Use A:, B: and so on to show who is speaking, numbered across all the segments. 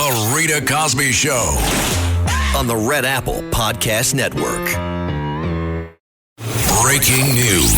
A: The Rita Cosby Show on the Red Apple Podcast Network. Breaking news.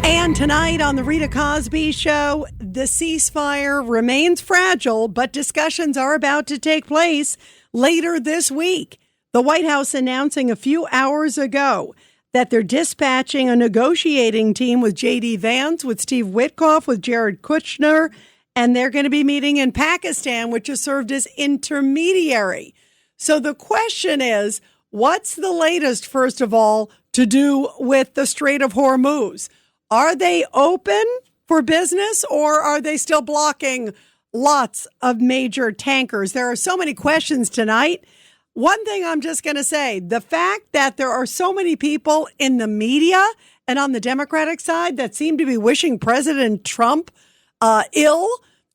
B: And tonight on the Rita Cosby Show, the ceasefire remains fragile, but discussions are about to take place later this week. The White House announcing a few hours ago that they're dispatching a negotiating team with JD Vance, with Steve Witkoff, with Jared Kushner, and they're going to be meeting in Pakistan, which has served as intermediary. So the question is, what's the latest, first of all, to do with the Strait of Hormuz? Are they open for business, or are they still blocking lots of major tankers? There are so many questions tonight. One thing I'm just going to say, the fact that there are so many people in the media and on the Democratic side that seem to be wishing President Trump ill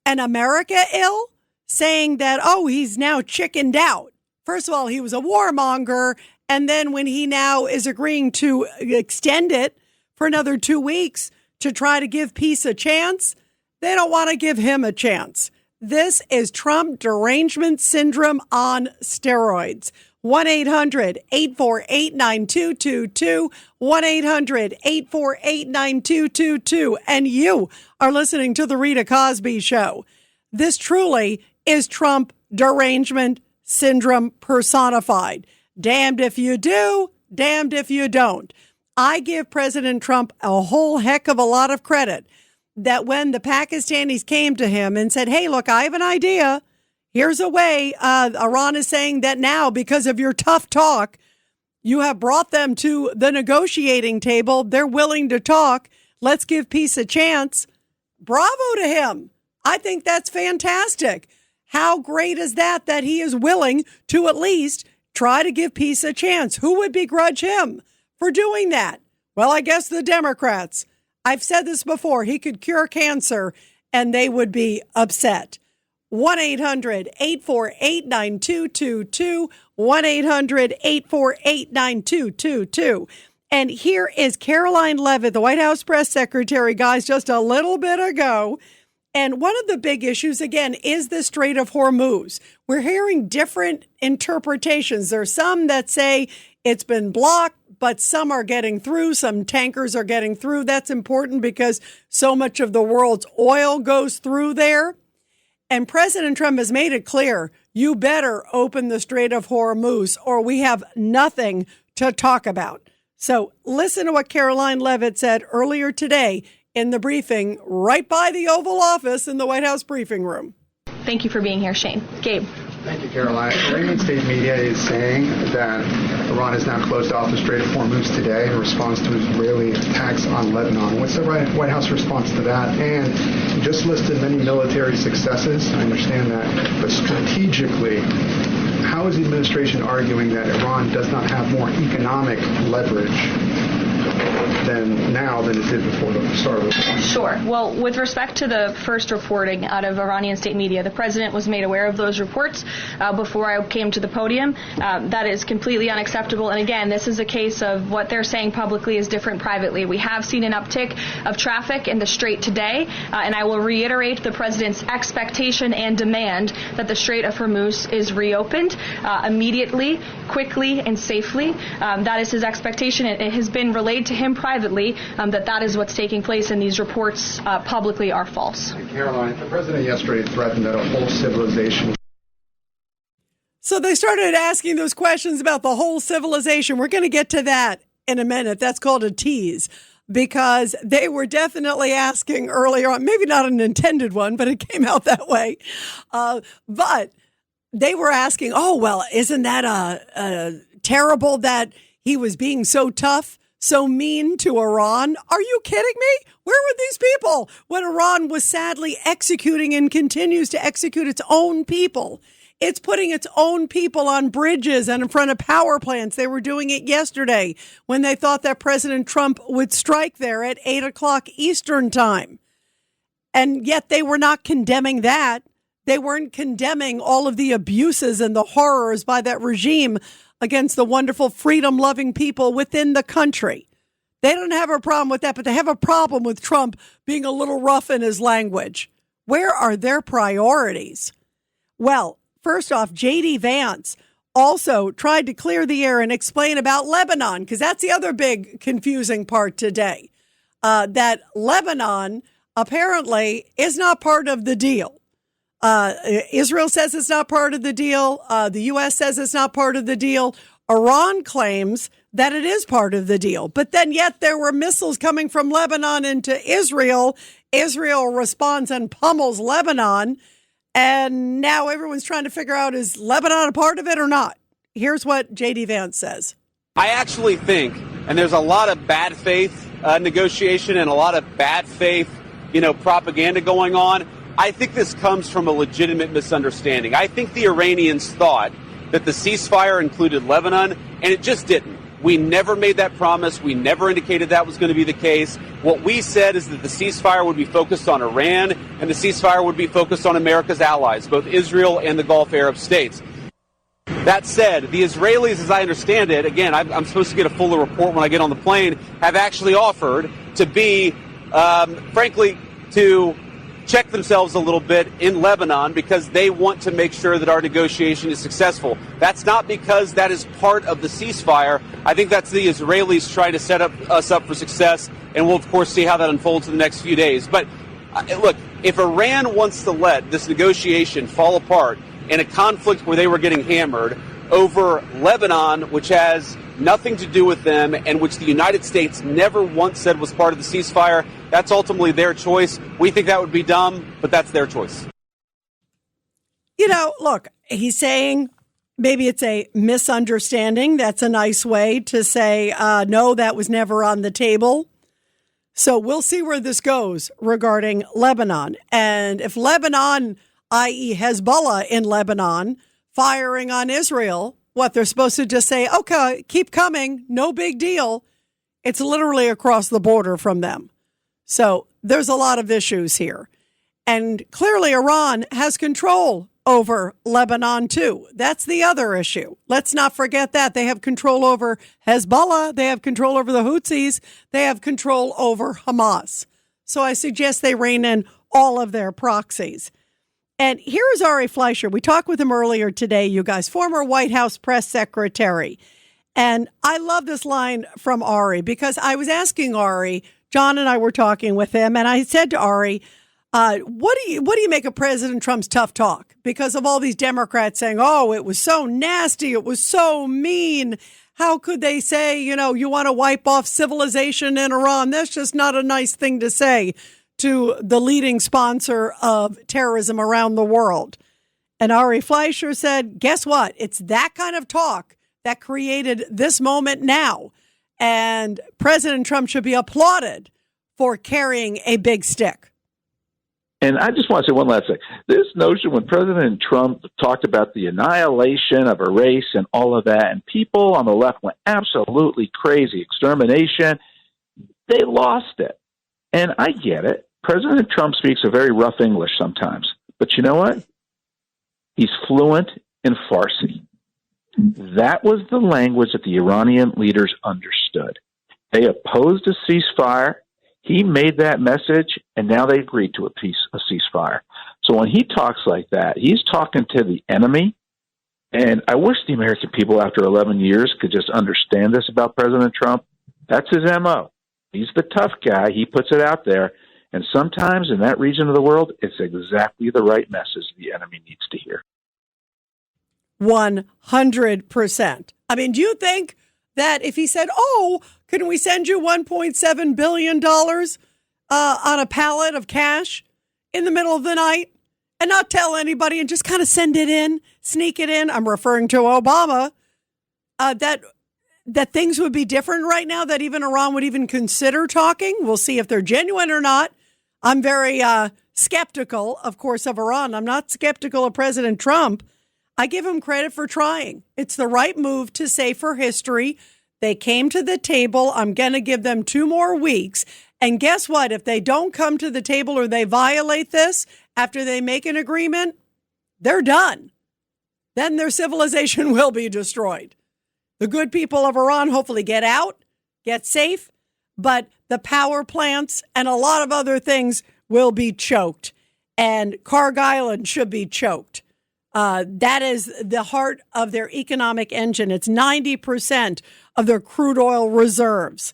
B: and America ill, saying that, oh, he's now chickened out. First of all, he was a warmonger. And then when he now is agreeing to extend it for another 2 weeks to try to give peace a chance, they don't want to give him a chance. This is Trump derangement syndrome on steroids. 1-800-848-9222. 1-800-848-9222. And you are listening to The Rita Cosby Show. This truly is Trump derangement syndrome personified. Damned if you do, damned if you don't. I give President Trump a whole heck of a lot of credit that when the Pakistanis came to him and said, hey, look, I have an idea. Here's a way. Iran is saying that now because of your tough talk, you have brought them to the negotiating table. They're willing to talk. Let's give peace a chance. Bravo to him. I think that's fantastic. How great is that he is willing to at least try to give peace a chance? Who would begrudge him for doing that? Well, I guess the Democrats. I've said this before. He could cure cancer and they would be upset. 1-800-848-9222. 1-800-848-9222. And here is Caroline Leavitt, the White House press secretary, guys, just a little bit ago. And one of the big issues, again, is the Strait of Hormuz. We're hearing different interpretations. There's some that say it's been blocked, but some are getting through. Some tankers are getting through. That's important because so much of the world's oil goes through there. And President Trump has made it clear, you better open the Strait of Hormuz or we have nothing to talk about. So listen to what Caroline Leavitt said earlier today in the briefing right by the Oval Office in the White House briefing room.
C: Thank you for being here, Shane. Gabe.
D: Thank you, Caroline. Iranian state media is saying that Iran has now closed off the Strait of Hormuz today in response to Israeli attacks on Lebanon. What's the White House response to that? And you just listed many military successes. I understand that. But strategically, how is the administration arguing that Iran does not have more economic leverage than it did before the start of the war?
C: Sure. Well, with respect to the first reporting out of Iranian state media, the president was made aware of those reports before I came to the podium. That is completely unacceptable. And again, this is a case of what they're saying publicly is different privately. We have seen an uptick of traffic in the Strait today, and I will reiterate the president's expectation and demand that the Strait of Hormuz is reopened immediately, quickly, and safely. That is his expectation. It has been relayed to him privately that is what's taking place, and these reports publicly are false.
D: Caroline, the president yesterday threatened that a whole civilization.
B: So they started asking those questions about the whole civilization. We're going to get to that in a minute. That's called a tease, because they were definitely asking earlier on, maybe not an intended one, but it came out that way. But they were asking, oh, well, isn't that terrible that he was being so tough, so mean to Iran? Are you kidding me? Where were these people when Iran was sadly executing and continues to execute its own people? It's putting its own people on bridges and in front of power plants. They were doing it yesterday when they thought that President Trump would strike there at 8 o'clock Eastern time. And yet they were not condemning that. They weren't condemning all of the abuses and the horrors by that regime against the wonderful freedom-loving people within the country. They don't have a problem with that, but they have a problem with Trump being a little rough in his language. Where are their priorities? Well, first off, JD Vance also tried to clear the air and explain about Lebanon, because that's the other big confusing part today, that Lebanon apparently is not part of the deal. Israel says it's not part of the deal. The U.S. says it's not part of the deal. Iran claims that it is part of the deal. But then yet there were missiles coming from Lebanon into Israel. Israel responds and pummels Lebanon. And now everyone's trying to figure out, is Lebanon a part of it or not? Here's what JD Vance says.
E: I actually think, and there's a lot of bad faith negotiation and a lot of bad faith, propaganda going on. I think this comes from a legitimate misunderstanding. I think the Iranians thought that the ceasefire included Lebanon, and it just didn't. We never made that promise. We never indicated that was going to be the case. What we said is that the ceasefire would be focused on Iran, and the ceasefire would be focused on America's allies, both Israel and the Gulf Arab states. That said, the Israelis, as I understand it, again, I'm supposed to get a fuller report when I get on the plane, have actually offered to be, frankly, to check themselves a little bit in Lebanon because they want to make sure that our negotiation is successful. That's not because that is part of the ceasefire. I think that's the Israelis trying to set us up for success, and we'll, of course, see how that unfolds in the next few days. But, look, if Iran wants to let this negotiation fall apart in a conflict where they were getting hammered over Lebanon, which has nothing to do with them and which the United States never once said was part of the ceasefire, that's ultimately their choice. We think that would be dumb, but that's their choice.
B: Look, he's saying maybe it's a misunderstanding. That's a nice way to say, no, that was never on the table. So we'll see where this goes regarding Lebanon. And if Lebanon, i.e. Hezbollah in Lebanon, firing on Israel, what, they're supposed to just say, okay, keep coming, no big deal. It's literally across the border from them. So there's a lot of issues here. And clearly Iran has control over Lebanon too. That's the other issue. Let's not forget that. They have control over Hezbollah. They have control over the Houthis. They have control over Hamas. So I suggest they rein in all of their proxies. And here is Ari Fleischer. We talked with him earlier today, you guys, former White House press secretary. And I love this line from Ari because I was asking Ari, John and I were talking with him, and I said to Ari, what do you make of President Trump's tough talk? Because of all these Democrats saying, oh, it was so nasty, it was so mean. How could they say, you want to wipe off civilization in Iran? That's just not a nice thing to say to the leading sponsor of terrorism around the world. And Ari Fleischer said, guess what? It's that kind of talk that created this moment now. And President Trump should be applauded for carrying a big stick.
F: And I just want to say one last thing. This notion when President Trump talked about the annihilation of a race and all of that, and people on the left went absolutely crazy, extermination, they lost it. And I get it. President Trump speaks a very rough English sometimes. But you know what? He's fluent in Farsi. That was the language that the Iranian leaders understood. They opposed a ceasefire. He made that message, and now they agreed to a ceasefire. So when he talks like that, he's talking to the enemy. And I wish the American people after 11 years could just understand this about President Trump. That's his MO. He's the tough guy. He puts it out there. And sometimes in that region of the world, it's exactly the right message the enemy needs to hear.
B: 100%. I mean, do you think that if he said, oh, can we send you $1.7 billion on a pallet of cash in the middle of the night and not tell anybody and just kind of send it in, sneak it in? I'm referring to Obama, that things would be different right now, that even Iran would even consider talking. We'll see if they're genuine or not. I'm very skeptical, of course, of Iran. I'm not skeptical of President Trump. I give him credit for trying. It's the right move to say for history. They came to the table. I'm going to give them 2 more weeks. And guess what? If they don't come to the table or they violate this after they make an agreement, they're done. Then their civilization will be destroyed. The good people of Iran hopefully get out, get safe, but the power plants and a lot of other things will be choked. And Kharg Island should be choked. That is the heart of their economic engine. It's 90% of their crude oil reserves.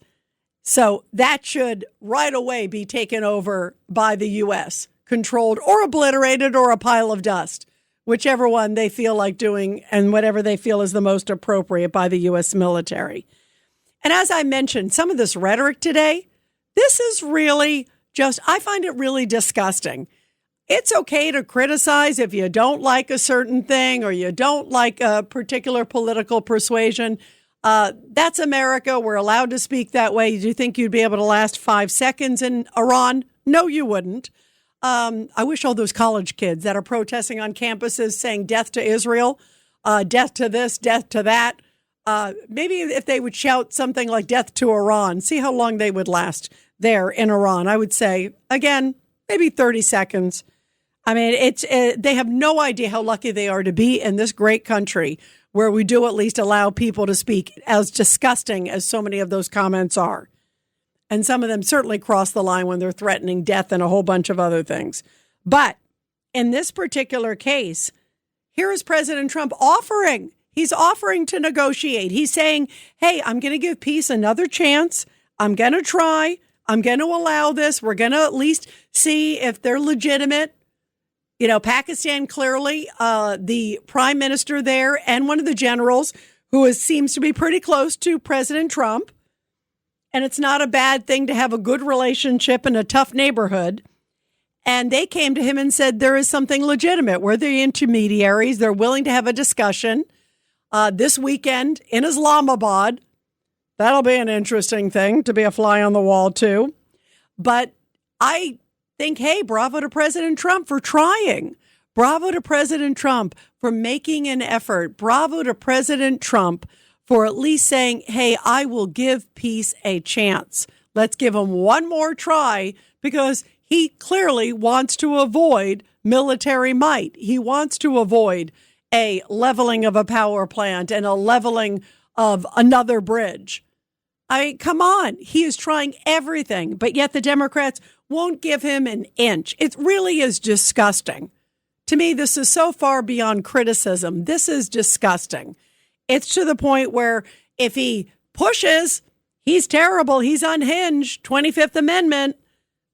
B: So that should right away be taken over by the U.S., controlled or obliterated or a pile of dust, whichever one they feel like doing and whatever they feel is the most appropriate by the U.S. military. And as I mentioned, some of this rhetoric today, this is really I find it really disgusting. It's okay to criticize if you don't like a certain thing or you don't like a particular political persuasion. That's America. We're allowed to speak that way. Do you think you'd be able to last 5 seconds in Iran? No, you wouldn't. I wish all those college kids that are protesting on campuses saying death to Israel, death to this, death to that. Maybe if they would shout something like death to Iran, see how long they would last there in Iran. I would say, again, maybe 30 seconds. I mean, they have no idea how lucky they are to be in this great country where we do at least allow people to speak, as disgusting as so many of those comments are. And some of them certainly cross the line when they're threatening death and a whole bunch of other things. But in this particular case, here is President Trump offering. He's offering to negotiate. He's saying, hey, I'm going to give peace another chance. I'm going to try. I'm going to allow this. We're going to at least see if they're legitimate. You know, Pakistan, clearly, the prime minister there and one of the generals who seems to be pretty close to President Trump. And it's not a bad thing to have a good relationship in a tough neighborhood. And they came to him and said, there is something legitimate. We're the intermediaries. They're willing to have a discussion this weekend in Islamabad. That'll be an interesting thing to be a fly on the wall, too. But I think, hey, bravo to President Trump for trying. Bravo to President Trump for making an effort. Bravo to President Trump for at least saying, hey, I will give peace a chance. Let's give him one more try, because he clearly wants to avoid military might. He wants to avoid a leveling of a power plant and a leveling of another bridge. I mean, come on. He is trying everything, but yet the Democrats won't give him an inch. It really is disgusting. To me, this is so far beyond criticism. This is disgusting. It's to the point where if he pushes, he's terrible. He's unhinged. 25th Amendment.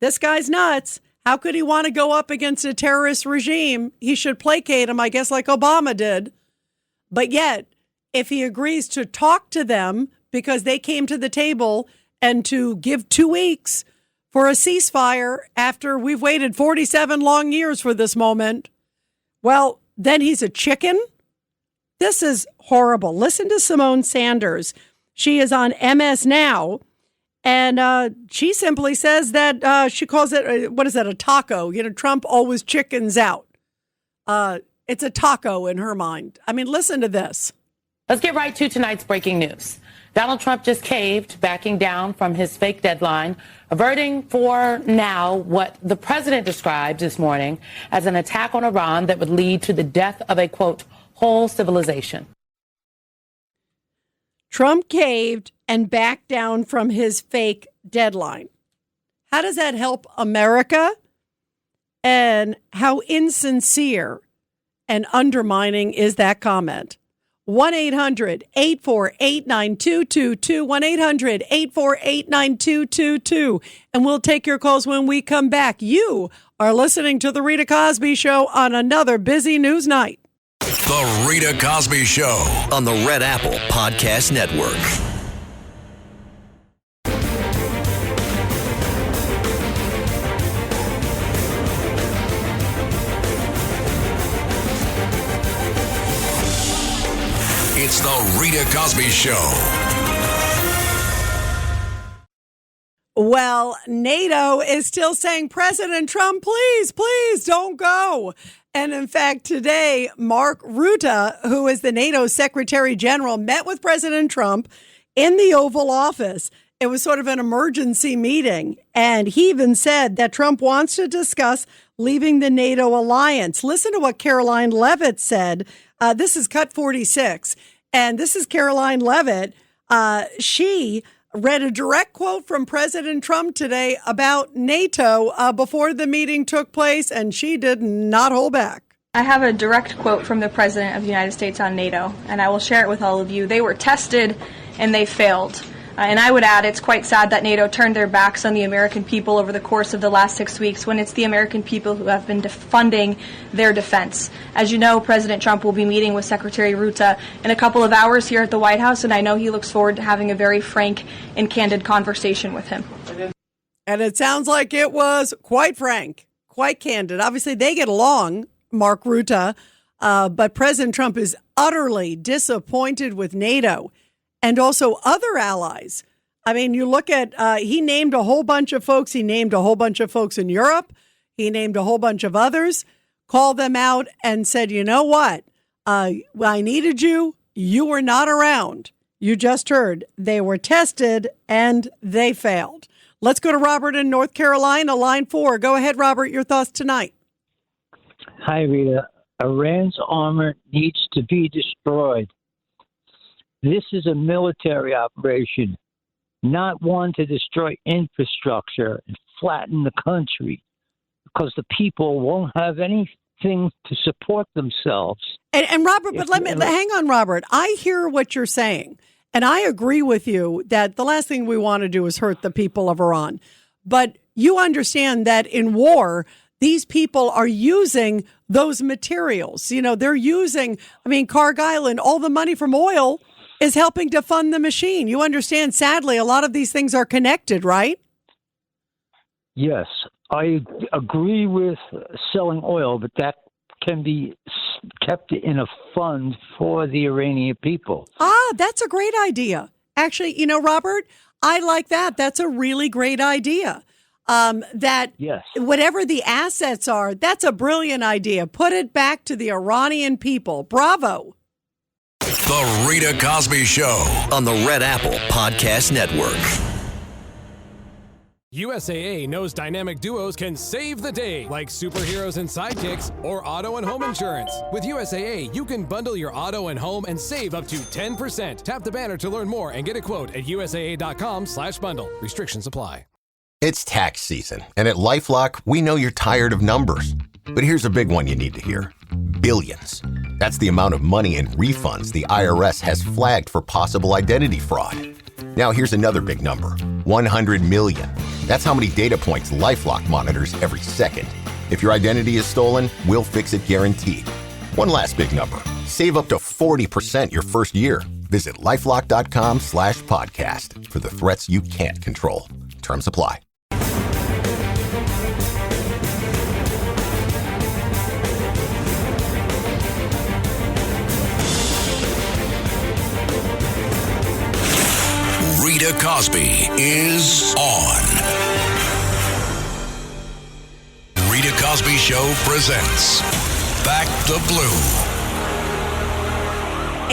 B: This guy's nuts. How could he want to go up against a terrorist regime? He should placate him, I guess, like Obama did. But yet, if he agrees to talk to them because they came to the table and to give 2 weeks for a ceasefire after we've waited 47 long years for this moment, well, then he's a chicken? This is horrible. Listen to Simone Sanders. She is on MS Now, and she simply says that she calls it, what is that, a taco? You know, Trump always chickens out. It's a taco in her mind. I mean, listen to this.
G: Let's get right to tonight's breaking news. Donald Trump just caved, backing down from his fake deadline, averting for now what the president described this morning as an attack on Iran that would lead to the death of a, quote, whole civilization.
B: Trump caved and backed down from his fake deadline. How does that help America? And how insincere and undermining is that comment? 1-800-848-9222, 1-800-848-9222. And we'll take your calls when we come back. You are listening to The Rita Cosby Show on another busy news night.
A: The Rita Cosby Show on the Red Apple Podcast Network. It's the Rita Cosby Show.
B: Well, NATO is still saying, President Trump, please, please don't go. And in fact, today, Mark Rutte, who is the NATO Secretary General, met with President Trump in the Oval Office. It was sort of an emergency meeting. And he even said that Trump wants to discuss leaving the NATO alliance. Listen to what Caroline Leavitt said. This is Cut 46. And this is Caroline Leavitt. She read a direct quote from President Trump today about NATO before the meeting took place, and she did not hold back.
C: I have a direct quote from the President of the United States on NATO, and I will share it with all of you. They were tested and they failed. And I would add, it's quite sad that NATO turned their backs on the American people over the course of the last 6 weeks when it's the American people who have been funding their defense. As you know, President Trump will be meeting with Secretary Rita in a couple of hours here at the White House, and I know he looks forward to having a very frank and candid conversation with him.
B: And it sounds like it was quite frank, quite candid. Obviously, they get along, Mark Rutte, but President Trump is utterly disappointed with NATO and also other allies. I mean, you look at, he named a whole bunch of folks. He named a whole bunch of folks in Europe. He named a whole bunch of others, called them out and said, you know what? I needed you. You were not around. You just heard they were tested and they failed. Let's go to Robert in North Carolina, line 4. Go ahead, Robert, your thoughts tonight.
H: Hi, Rita. Iran's armor needs to be destroyed. This is a military operation, not one to destroy infrastructure and flatten the country, because the people won't have anything to support themselves.
B: And Robert, but hang on, Robert. I hear what you're saying, and I agree with you that the last thing we want to do is hurt the people of Iran. But you understand that in war, these people are using those materials. You know, they're using, Cargill and all the money from oil is helping to fund the machine. You understand, sadly, a lot of these things are connected, right?
H: Yes, I agree with selling oil, but that can be kept in a fund for the Iranian people.
B: That's a great idea. Actually, Robert, I like that. That's a really great idea. Yes. Whatever the assets are, that's a brilliant idea. Put it back to the Iranian people. Bravo.
A: The Rita Cosby Show on the Red Apple Podcast Network.
I: USAA knows dynamic duos can save the day, like superheroes and sidekicks or auto and home insurance. With USAA, you can bundle your auto and home and save up to 10%. Tap the banner to learn more and get a quote at USAA.com/bundle. Restrictions apply.
J: It's tax season, and at LifeLock, we know you're tired of numbers. But here's a big one you need to hear. Billions. That's the amount of money in refunds the IRS has flagged for possible identity fraud. Now here's another big number. 100 million. That's how many data points LifeLock monitors every second. If your identity is stolen, we'll fix it guaranteed. One last big number. Save up to 40% your first year. Visit LifeLock.com/podcast for the threats you can't control. Terms apply.
A: Rita Cosby is on. Rita Cosby Show presents Back the Blue.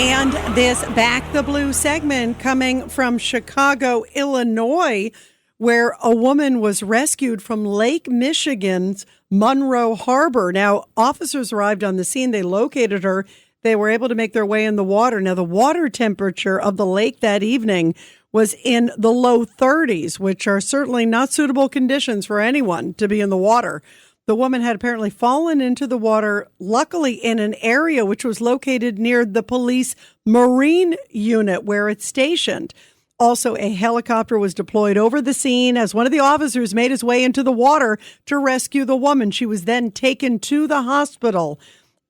B: And this Back the Blue segment coming from Chicago, Illinois, where a woman was rescued from Lake Michigan's Monroe Harbor. Now, officers arrived on the scene. They located her. They were able to make their way in the water. Now, the water temperature of the lake that evening was in the low 30s, which are certainly not suitable conditions for anyone to be in the water. The woman had apparently fallen into the water, luckily in an area which was located near the police marine unit where it's stationed. Also, a helicopter was deployed over the scene as one of the officers made his way into the water to rescue the woman. She was then taken to the hospital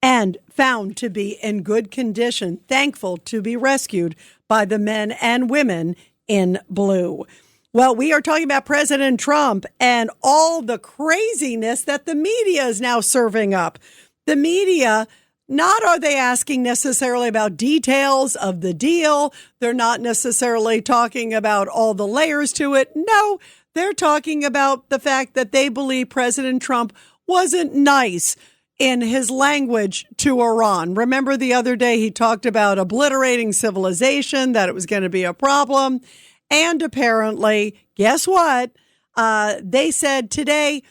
B: and found to be in good condition, thankful to be rescued by the men and women in blue. Well, we are talking about President Trump and all the craziness that the media is now serving up. The media, not are they asking necessarily about details of the deal. They're not necessarily talking about all the layers to it. No, they're talking about the fact that they believe President Trump wasn't nice in his language to Iran. Remember the other day he talked about obliterating civilization, that it was going to be a problem. And apparently, guess what? They said today,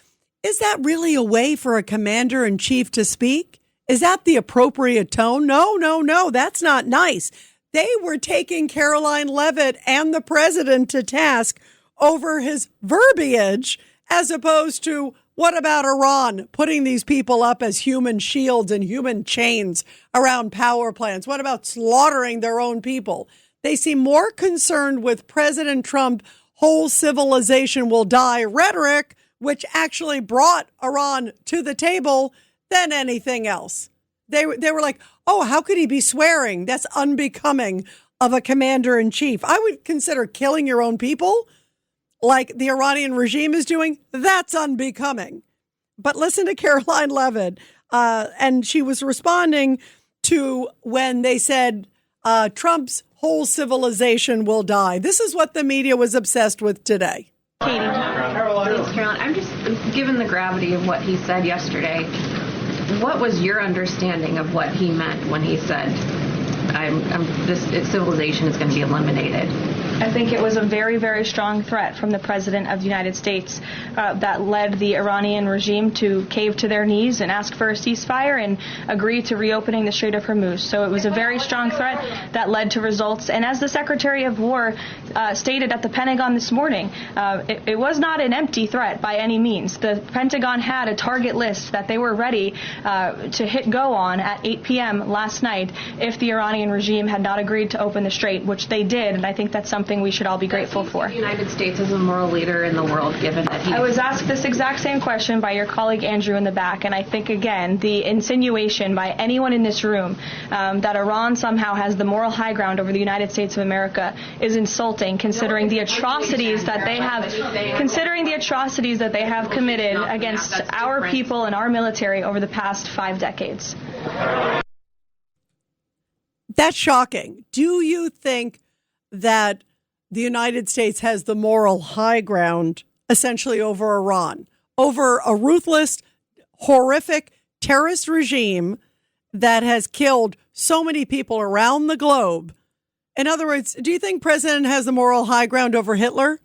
B: is that really a way for a commander-in-chief to speak? Is that the appropriate tone? No, that's not nice. They were taking Caroline Leavitt and the president to task over his verbiage as opposed to What about Iran putting these people up as human shields and human chains around power plants? What about slaughtering their own people? They seem more concerned with President Trump, whole civilization will die rhetoric, which actually brought Iran to the table, than anything else. They were like, oh, how could he be swearing? That's unbecoming of a commander in chief. I would consider killing your own people, like the Iranian regime is doing, that's unbecoming. But listen to Caroline Levitt, and she was responding to when they said Trump's whole civilization will die. This is what the media was obsessed with today.
K: Caroline, I'm just, given the gravity of what he said yesterday, what was your understanding of what he meant when he said, this civilization is going to be eliminated?
C: I think it was a very, very strong threat from the President of the United States that led the Iranian regime to cave to their knees and ask for a ceasefire and agree to reopening the Strait of Hormuz. So it was a very strong threat that led to results. And as the Secretary of War stated at the Pentagon this morning, it was not an empty threat by any means. The Pentagon had a target list that they were ready to hit go on at 8 p.m. last night if the Iranian regime had not agreed to open the strait, which they did. And I think that's something we should all be grateful for.
K: The United States is a moral leader in the world, given that I
C: was asked this exact same question by your colleague Andrew in the back, and I think, again, the insinuation by anyone in this room that Iran somehow has the moral high ground over the United States of America is insulting, considering the atrocities that they have committed against our people and our military over the past 5 decades.
B: That's shocking. Do you think that the United States has the moral high ground essentially over Iran, over a ruthless, horrific terrorist regime that has killed so many people around the globe? In other words, do you think President has the moral high ground over Hitler?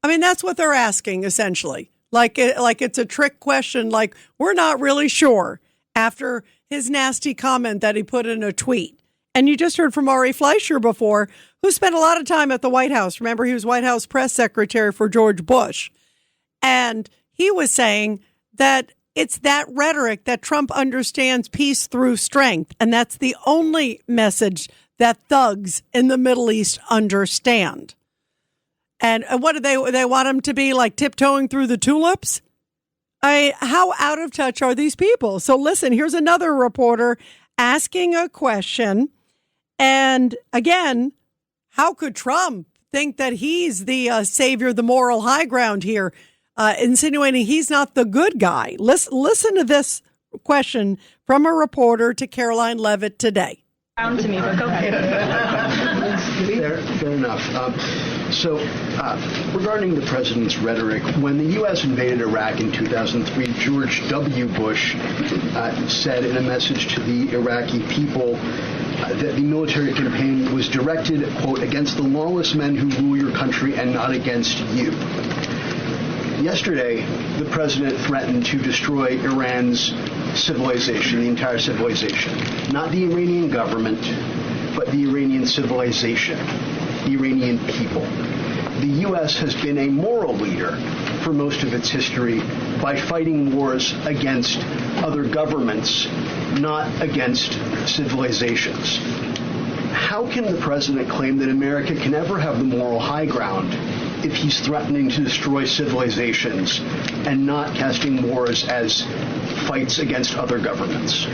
B: I mean, that's what they're asking, essentially. Like it's a trick question, like we're not really sure after his nasty comment that he put in a tweet. And you just heard from Ari Fleischer before, who spent a lot of time at the White House. Remember, he was White House press secretary for George Bush. And he was saying that it's that rhetoric that Trump understands peace through strength. And that's the only message that thugs in the Middle East understand. And what do they want him to be, like tiptoeing through the tulips? How out of touch are these people? So listen, here's another reporter asking a question. And again, how could Trump think that he's the savior, the moral high ground here, insinuating he's not the good guy? Listen to this question from a reporter to Caroline Levitt today.
C: Sound to me, but go ahead.
L: Fair enough. Regarding the president's rhetoric, when the U.S. invaded Iraq in 2003, George W. Bush said in a message to the Iraqi people that the military campaign was directed, quote, against the lawless men who rule your country and not against you. Yesterday, the president threatened to destroy Iran's civilization, the entire civilization. Not the Iranian government, but the Iranian civilization, the Iranian people. The U.S. has been a moral leader for most of its history by fighting wars against other governments, not against civilizations. How can the president claim that America can ever have the moral high ground if he's threatening to destroy civilizations and not casting wars as fights against other governments?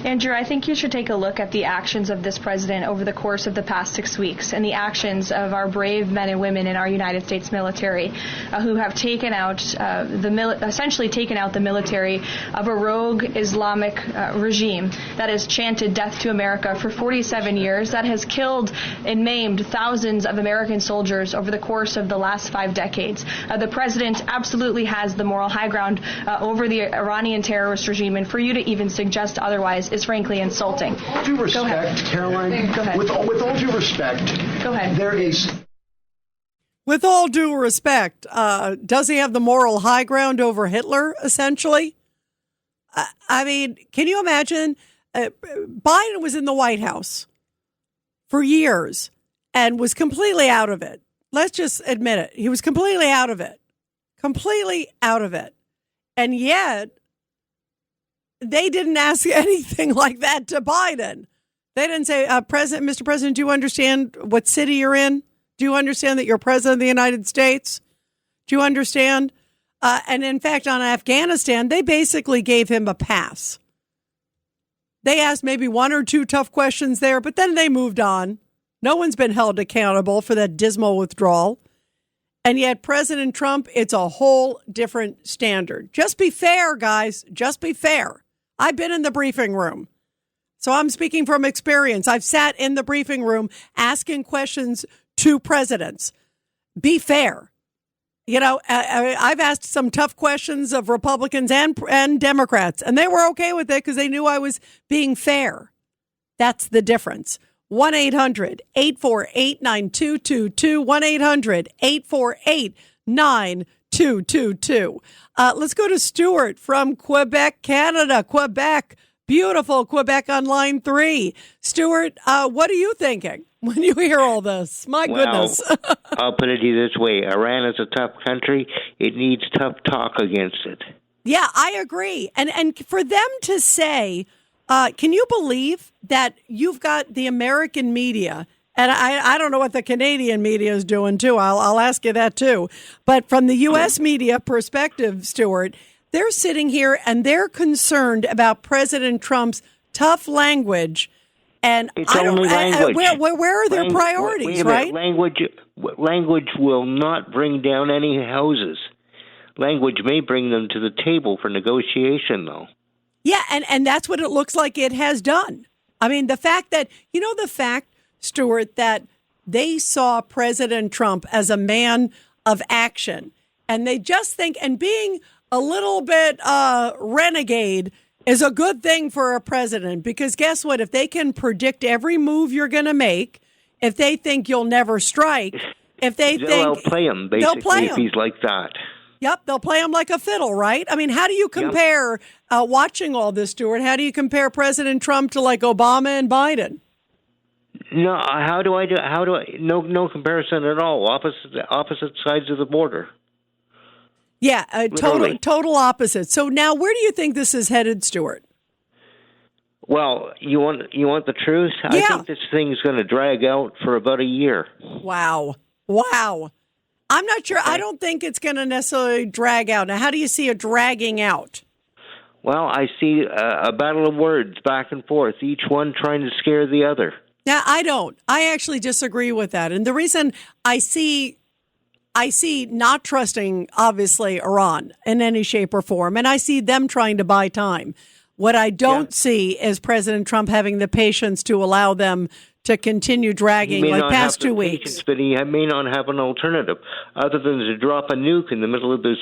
C: Andrew, I think you should take a look at the actions of this president over the course of the past 6 weeks and the actions of our brave men and women in our United States military who have taken out essentially taken out the military of a rogue Islamic regime that has chanted death to America for 47 years, that has killed and maimed thousands of American soldiers over the course of the last 5 decades. The president absolutely has the moral high ground over the Iranian terrorist regime, and for you to even suggest otherwise is frankly insulting.
L: With all due respect, Caroline,
C: go ahead.
L: With all due respect,
C: go ahead.
L: There is.
B: With all due respect, does he have the moral high ground over Hitler, essentially? I mean, can you imagine? Biden was in the White House for years and was completely out of it. Let's just admit it. He was completely out of it. Completely out of it. And yet, they didn't ask anything like that to Biden. They didn't say, Mr. President, do you understand what city you're in? Do you understand that you're president of the United States? Do you understand? And in fact, on Afghanistan, they basically gave him a pass. They asked maybe one or two tough questions there, but then they moved on. No one's been held accountable for that dismal withdrawal. And yet, President Trump, it's a whole different standard. Just be fair, guys. Just be fair. I've been in the briefing room. So I'm speaking from experience. I've sat in the briefing room asking questions to presidents. Be fair. You know, I've asked some tough questions of Republicans and Democrats, and they were okay with it because they knew I was being fair. That's the difference. 1-800-848-9222. 1-800-848-9222. Let's go to Stuart from Quebec, Canada. Quebec. Beautiful Quebec on line 3. Stuart, what are you thinking when you hear all this? My goodness.
M: I'll put it this way. Iran is a tough country. It needs tough talk against it.
B: Yeah, I agree. And for them to say, can you believe that you've got the American media, and I don't know what the Canadian media is doing, too. I'll ask you that, too. But from the U.S. media perspective, Stuart, they're sitting here and they're concerned about President Trump's tough language. And
M: it's only language.
B: Where are their priorities, right?
M: Language will not bring down any houses. Language may bring them to the table for negotiation, though.
B: Yeah, and that's what it looks like it has done. I mean, the fact, Stuart, that they saw President Trump as a man of action, and they just think, and being a little bit renegade is a good thing for a president, because guess what? If they can predict every move you're going to make, if they think you'll never strike,
M: they'll play him, basically, they'll play him. If he's like that.
B: Yep, they'll play him like a fiddle, right? I mean, how do you compare, watching all this, Stuart, how do you compare President Trump to like Obama and Biden?
M: No, no comparison at all. Opposite sides of the border.
B: Yeah, total opposite. So now, where do you think this is headed, Stuart?
M: Well, you want the truth? Yeah. I think this thing's going to drag out for about a year.
B: Wow. I'm not sure. I don't think it's going to necessarily drag out. Now, how do you see it dragging out?
M: Well, I see a battle of words back and forth, each one trying to scare the other.
B: Yeah, I don't. I actually disagree with that. And the reason I see not trusting, obviously, Iran in any shape or form, and I see them trying to buy time. What I don't see is President Trump having the patience to allow them to continue dragging like past 2 weeks.
M: Patience, but he may not have an alternative other than to drop a nuke in the middle of the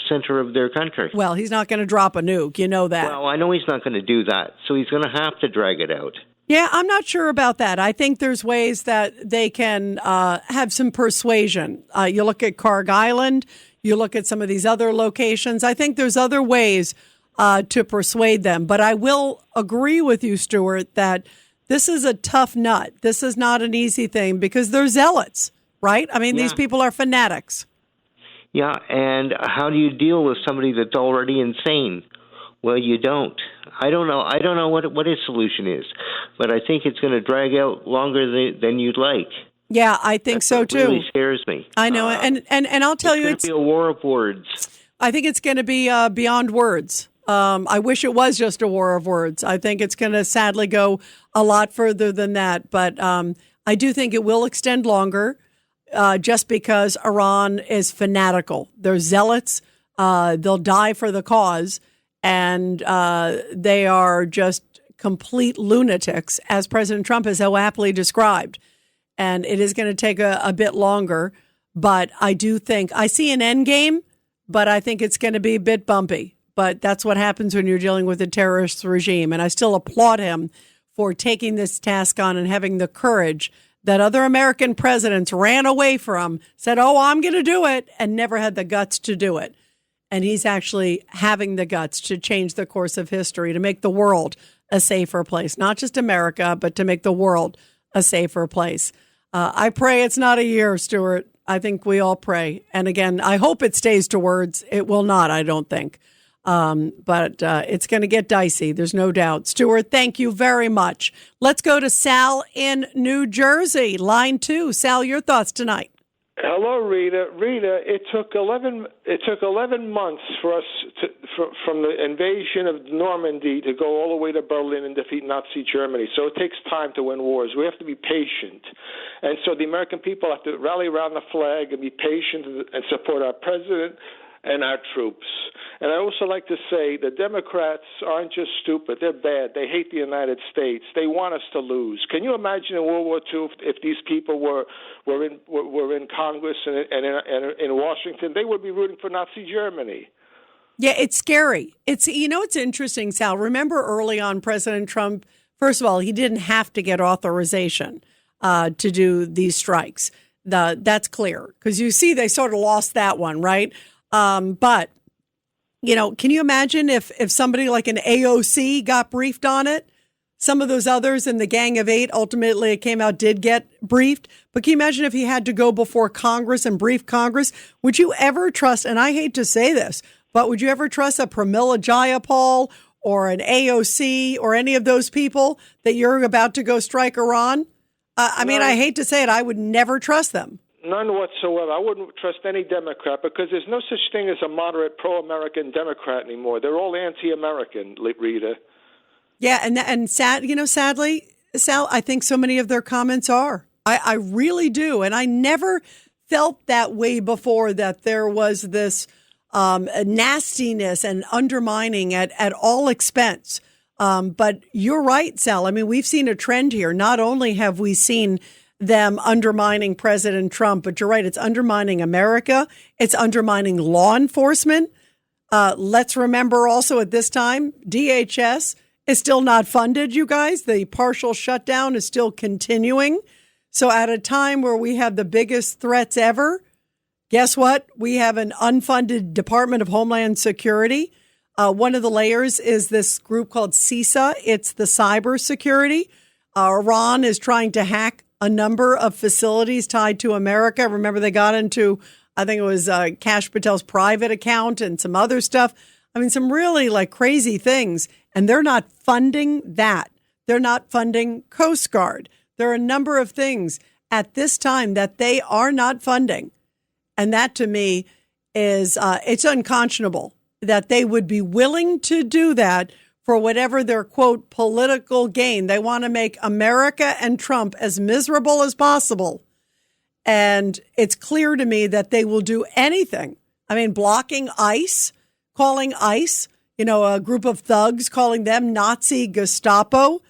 M: center of their country.
B: Well, he's not going to drop a nuke. You know that.
M: Well, I know he's not going to do that, so he's going to have to drag it out.
B: Yeah, I'm not sure about that. I think there's ways that they can have some persuasion. You look at Carg Island, you look at some of these other locations. I think there's other ways to persuade them. But I will agree with you, Stuart, that this is a tough nut. This is not an easy thing because they're zealots, right? I mean, these people are fanatics.
M: Yeah, and how do you deal with somebody that's already insane? Well, you don't. I don't know what his solution is, but I think it's going to drag out longer than you'd like.
B: Yeah, I think so too.
M: It really scares me.
B: I know, and I'll tell you,
M: it's going to be a war of words.
B: I think it's going to be beyond words. I wish it was just a war of words. I think it's going to sadly go a lot further than that, but I do think it will extend longer, just because Iran is fanatical. They're zealots. They'll die for the cause. And they are just complete lunatics, as President Trump has so aptly described. And it is going to take a bit longer. But I do think I see an end game, but I think it's going to be a bit bumpy. But that's what happens when you're dealing with a terrorist regime. And I still applaud him for taking this task on and having the courage that other American presidents ran away from, said, oh, I'm going to do it, and never had the guts to do it. And he's actually having the guts to change the course of history, to make the world a safer place, not just America, but to make the world a safer place. I pray it's not a year, Stuart. I think we all pray. And again, I hope it stays to words. It will not, I don't think. But it's going to get dicey. There's no doubt. Stuart, thank you very much. Let's go to Sal in New Jersey, line 2. Sal, your thoughts tonight.
N: Hello, Rita. Rita, it took 11 months for us from the invasion of Normandy to go all the way to Berlin and defeat Nazi Germany. So it takes time to win wars. We have to be patient. And so the American people have to rally around the flag and be patient and support our president and our troops. And I also like to say the Democrats aren't just stupid. They're bad. They hate the United States. They want us to lose. Can you imagine in World War II if these people were in Congress and in Washington? They would be rooting for Nazi Germany.
B: Yeah, it's scary. It's interesting, Sal. Remember early on, President Trump, first of all, he didn't have to get authorization to do these strikes. That's clear because you see they sort of lost that one, right? But, can you imagine if somebody like an AOC got briefed on it? Some of those others in the Gang of Eight, ultimately it came out, did get briefed. But can you imagine if he had to go before Congress and brief Congress? Would you ever trust, and I hate to say this, but would you ever trust a Pramila Jayapal or an AOC or any of those people that you're about to go strike Iran? I hate to say it, I would never trust them.
N: None whatsoever. I wouldn't trust any Democrat because there's no such thing as a moderate pro-American Democrat anymore. They're all anti-American, Rita.
B: Yeah, and sadly, Sal, I think so many of their comments are. I really do. And I never felt that way before, that there was this nastiness and undermining at all expense. But you're right, Sal. I mean, we've seen a trend here. Not only have we seen them undermining President Trump, but you're right, it's undermining America. It's undermining law enforcement. Let's remember also at this time, DHS is still not funded, you guys. The partial shutdown is still continuing. So at a time where we have the biggest threats ever, guess what? We have an unfunded Department of Homeland Security. One of the layers is this group called CISA. It's the cybersecurity. Iran is trying to hack a number of facilities tied to America. Remember, they got into, I think it was Kash Patel's private account and some other stuff. I mean, some really crazy things. And they're not funding that. They're not funding Coast Guard. There are a number of things at this time that they are not funding. And that to me is, it's unconscionable that they would be willing to do that for whatever their, quote, political gain. They want to make America and Trump as miserable as possible. And it's clear to me that they will do anything. I mean, blocking ICE, calling ICE, a group of thugs, calling them Nazi Gestapo.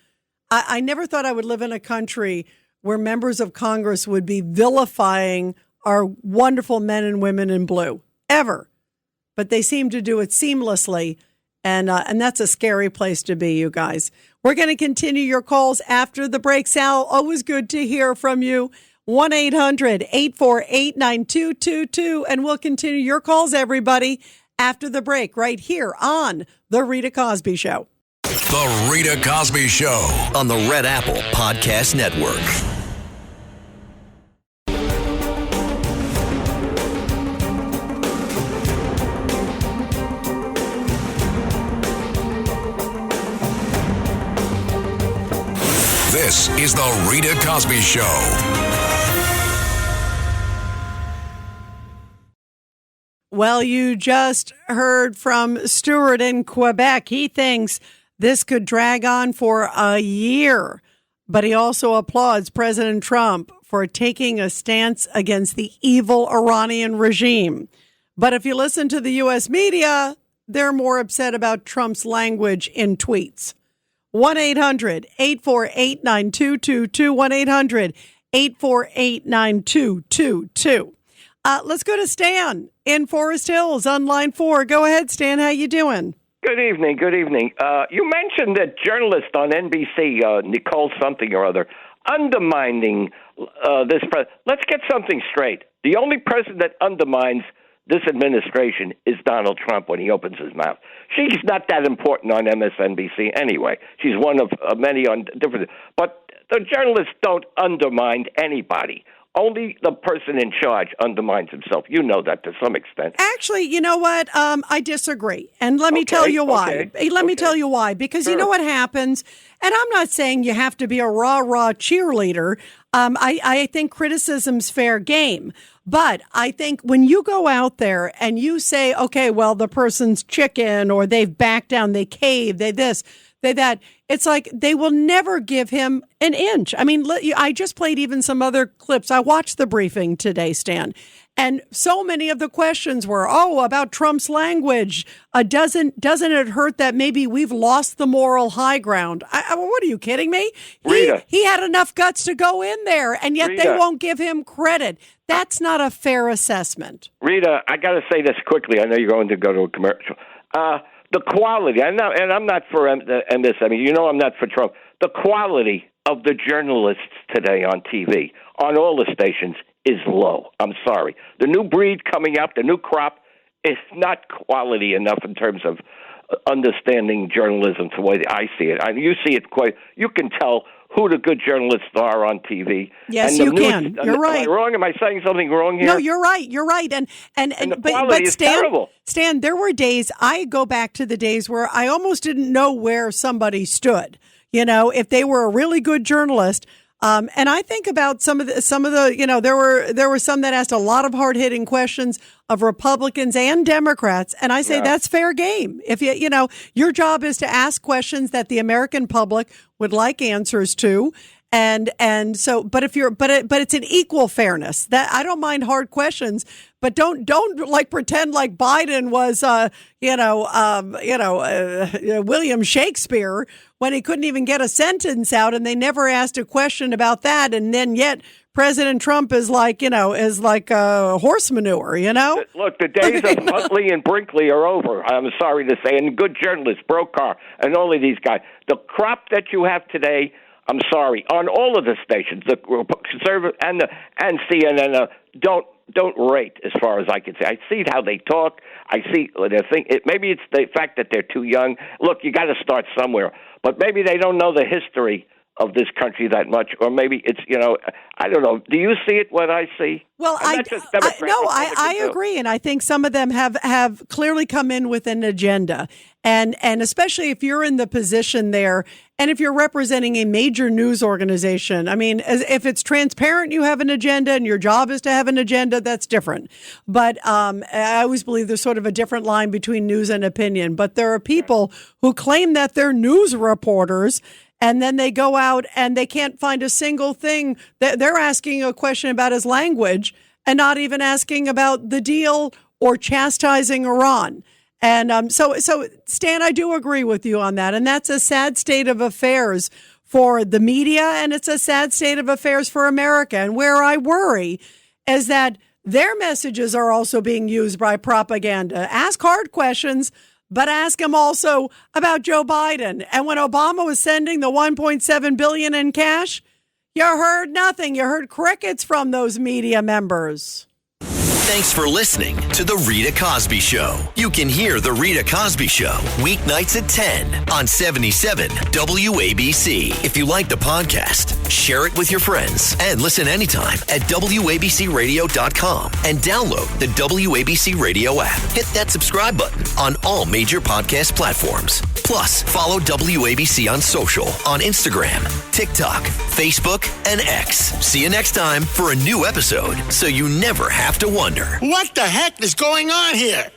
B: I never thought I would live in a country where members of Congress would be vilifying our wonderful men and women in blue, ever. But they seem to do it seamlessly. And that's a scary place to be, you guys. We're going to continue your calls after the break. Sal, always good to hear from you. 1-800-848-9222. And we'll continue your calls, everybody, after the break, right here on The Rita Cosby Show.
A: The Rita Cosby Show on the Red Apple Podcast Network. This is The Rita Cosby Show.
B: Well, you just heard from Stuart in Quebec. He thinks this could drag on for a year, but he also applauds President Trump for taking a stance against the evil Iranian regime. But if you listen to the U.S. media, they're more upset about Trump's language in tweets. 1-800-848-9222, 1-800-848-9222. Let's go to Stan in Forest Hills on line 4. Go ahead, Stan. How you doing?
O: Good evening. Good evening. You mentioned that journalist on NBC, Nicole something or other, undermining this president. Let's get something straight. The only president that undermines this administration is Donald Trump when he opens his mouth. She's not that important on MSNBC anyway. She's one of many on different. But the journalists don't undermine anybody. Only the person in charge undermines himself. You know that to some extent.
B: Actually, you know what? I disagree. And let me tell you why. Let me tell you why. Because you know what happens? And I'm not saying you have to be a rah-rah cheerleader. I think criticism's fair game. But I think when you go out there and you say, okay, well, the person's chicken or they've backed down, they cave, they this, they that, it's like they will never give him an inch. I mean, I just played even some other clips. I watched the briefing today, Stan. And so many of the questions were, about Trump's language. Doesn't it hurt that maybe we've lost the moral high ground? What are you kidding me?
O: Rita.
B: He had enough guts to go in there, and yet they won't give him credit. That's not a fair assessment.
O: Rita, I got to say this quickly. I know you're going to go to a commercial. The quality, I'm not for MS. I mean, you know I'm not for Trump. The quality of the journalists today on TV, on all the stations, is low. I'm sorry. The new breed coming up, the new crop, is not quality enough in terms of understanding journalism the way I see it. You see it quite. You can tell who the good journalists are on TV.
B: Yes, you can. You're right.
O: Am I wrong? Am I saying something wrong here?
B: No, you're right. You're right. And
O: the quality is terrible.
B: Stan, there were days, I go back to the days where I almost didn't know where somebody stood. You know, if they were a really good journalist. And I think about some of the, you know, there were some that asked a lot of hard hitting questions of Republicans and Democrats. And I say that's fair game. If you know, your job is to ask questions that the American public would like answers to. And so, but it's an equal fairness that I don't mind hard questions, but don't like pretend like Biden was, William Shakespeare when he couldn't even get a sentence out and they never asked a question about that. And then yet President Trump is like horse manure, you know?
O: Look, the days of Huntley and Brinkley are over. I'm sorry to say, and good journalists, Brokaw, and all of these guys. The crop that you have today, I'm sorry, on all of the stations, the conservative and CNN, don't rate as far as I can say. I see how they talk. I see their thing. Maybe it's the fact that they're too young. Look, you got to start somewhere, but maybe they don't know the history of this country that much, or maybe it's, I don't know. Do you see it what I see?
B: Well, I agree, and I think some of them have clearly come in with an agenda, and especially if you're in the position there, and if you're representing a major news organization. I mean, if it's transparent, you have an agenda, and your job is to have an agenda. That's different. But I always believe there's sort of a different line between news and opinion. But there are people who claim that they're news reporters. And then they go out and they can't find a single thing. They're asking a question about his language and not even asking about the deal or chastising Iran. And so Stan, I do agree with you on that. And that's a sad state of affairs for the media, and it's a sad state of affairs for America. And where I worry is that their messages are also being used by propaganda. Ask hard questions, but ask him also about Joe Biden. And when Obama was sending the $1.7 billion in cash, you heard nothing. You heard crickets from those media members.
A: Thanks for listening to The Rita Cosby Show. You can hear The Rita Cosby Show weeknights at 10 on 77 WABC. If you like the podcast, share it with your friends and listen anytime at WABCRadio.com and download the WABC Radio app. Hit that subscribe button on all major podcast platforms. Plus, follow WABC on social on Instagram, TikTok, Facebook, and X. See you next time for a new episode so you never have to wonder.
P: What the heck is going on here?